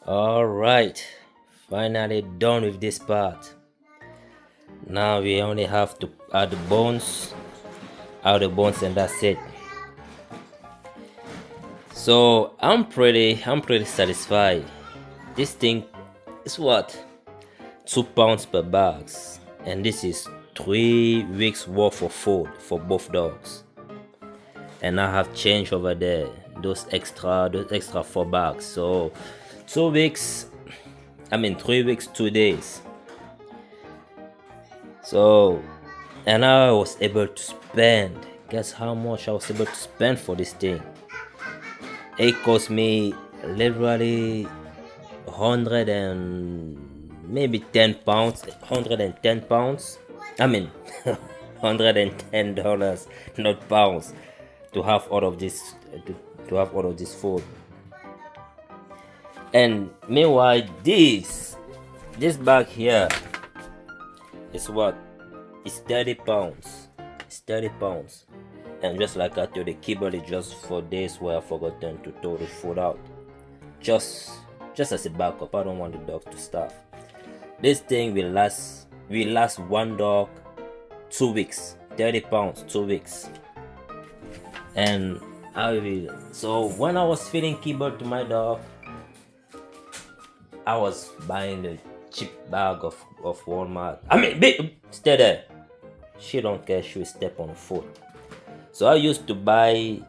All right, finally done with this part. Now we only have to add the bones, and that's it. So I'm pretty satisfied. This thing is what, £2 per bags, and this is 3 weeks worth of food for both dogs. And I have change over there, those extra 4 bags. So 2 weeks, 3 weeks, 2 days. So, and I was able to spend. Guess how much I was able to spend for this thing? It cost me literally 100 and maybe £10, £110. I mean, $110, not pounds, to have all of this, to have all of this food. And meanwhile, this bag here is what? It's £30. It's £30. And just like I told, the Kibble is just for days where I've forgotten to throw the food out. Just as a backup. I don't want the dog to starve. This thing will last one dog 2 weeks. £30, 2 weeks. And so when I was feeding Kibble to my dog, I was buying the cheap bag of Walmart. Stay there. She don't care, she will step on the foot. So I used to buy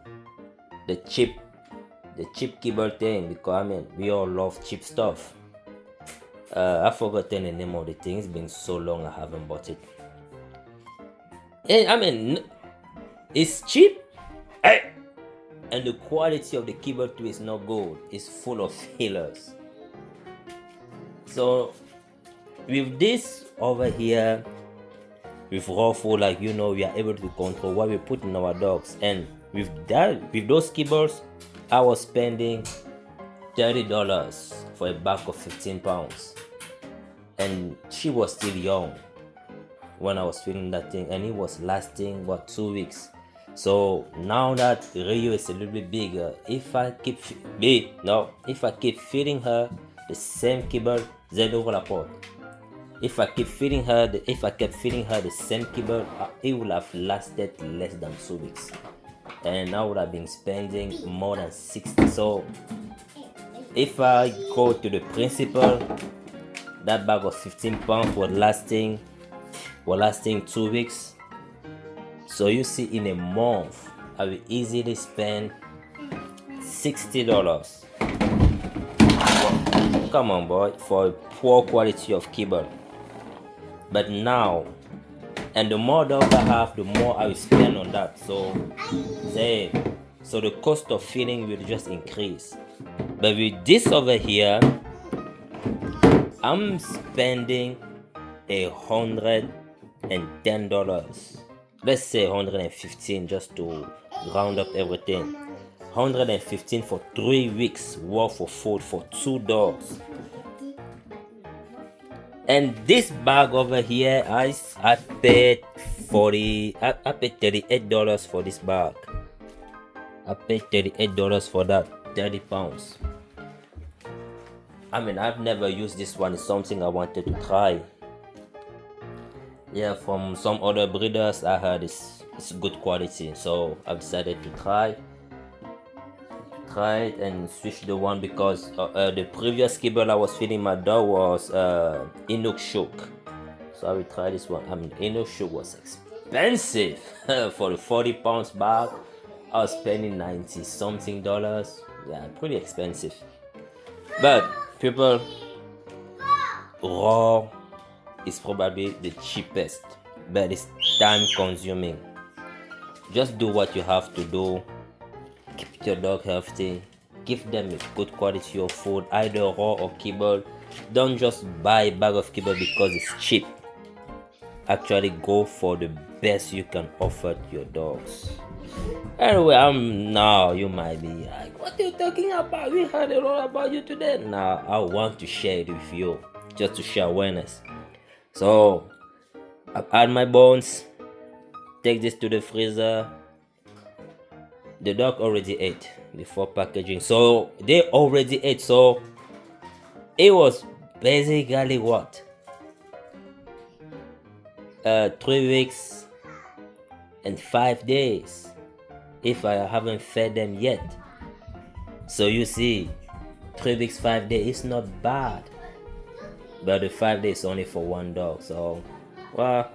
the cheap Kibble thing, because we all love cheap stuff. I've forgotten the name of the thing. It's been so long I haven't bought it. It's cheap, and the quality of the Kibble too is not good. It's full of fillers. So with this over here, with raw food, we are able to control what we put in our dogs. And with those Kibbles, I was spending $30 for a bag of 15 pounds. And she was still young when I was feeding that thing, and it was lasting 2 weeks. So now that Rio is a little bit bigger, if I keep feeding her the same Kibble, if I kept feeding her the same Kibble, it would have lasted less than 2 weeks, and I would have been spending more than 60. So if I go to the principle, that bag of 15 pounds was lasting 2 weeks. So you see, in a month I will easily spend $60. Come on, boy, for a poor quality of Kibble. But now, and the more dogs I have, the more I will spend on that. So the cost of feeding will just increase. But with this over here, I'm spending $110. Let's say 115, just to round up everything. 115 for 3 weeks worth of food for 2 dogs. And this bag over here, I paid $38 for this bag. I paid $38 for that, £30. I've never used this one. It's something I wanted to try. Yeah, from some other breeders I heard it's good quality, so I decided to try it and switch the one, because the previous Kibble I was feeding my dog was Inuk. So I will try this one. Inuk was expensive. For the 40 pounds bag, I was spending 90 something dollars. Yeah, pretty expensive. But people, raw is probably the cheapest, but it's time consuming. Just do what you have to do. Keep your dog healthy. Give them a good quality of food, either raw or Kibble. Don't just buy a bag of Kibble because it's cheap. Actually go for the best you can offer to your dogs. Anyway, now you might be like, what are you talking about? We heard a lot about you today. Now I want to share it with you, just to share awareness. So I've added my bones. Take this to the freezer. The dog already ate before packaging, so they already ate. So It was basically what? 3 weeks and 5 days if I haven't fed them yet. So you see, 3 weeks, 5 days, it's not bad. But the 5 days only for one dog. So, well,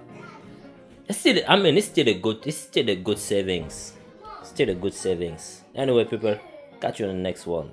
it's still, I mean, it's still a good savings. Still a good savings. Anyway, people, catch you on the next one.